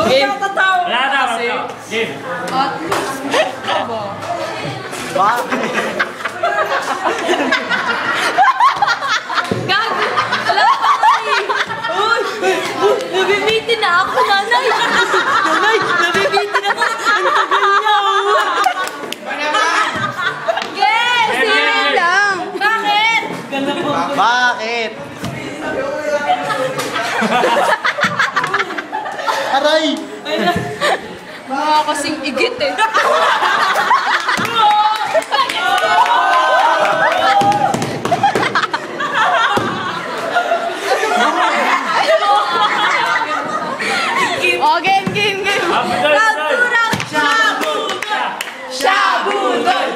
Game. Wala na, game. At least. Bakit? Gago! Wala pa kayo! Uy! Nabibitin na ako, nanay! Nanay! Nabibitin ako! Ang tagal niya! Yes! Sige lang! Bakit? Bakit? Aray! Mga kasing igit eh. Oh, game. Kulturang Shabudoy!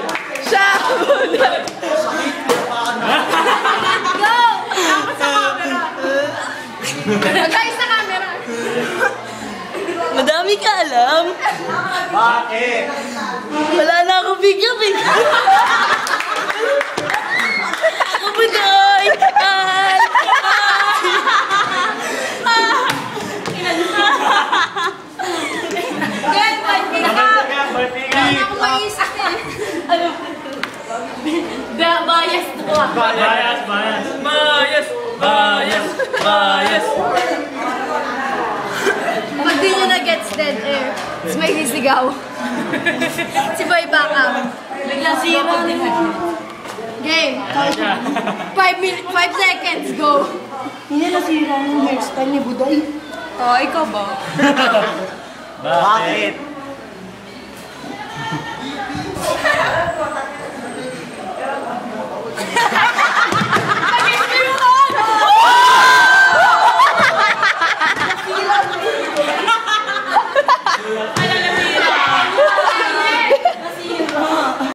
Go! Guys, sa camera. Madami ka alam. Bakit? Wala na akong bigyan. Ako Budoy! Gan, bias to ako. Bias. Pag di nyo na-gets dead air, tapos may sisigaw. Si Boy Backup. Biglang sira nila. Game. 5 seconds, go. Hindi nasira yung hairstyle ni Budoy. Oh, ikaw ba? Bakit?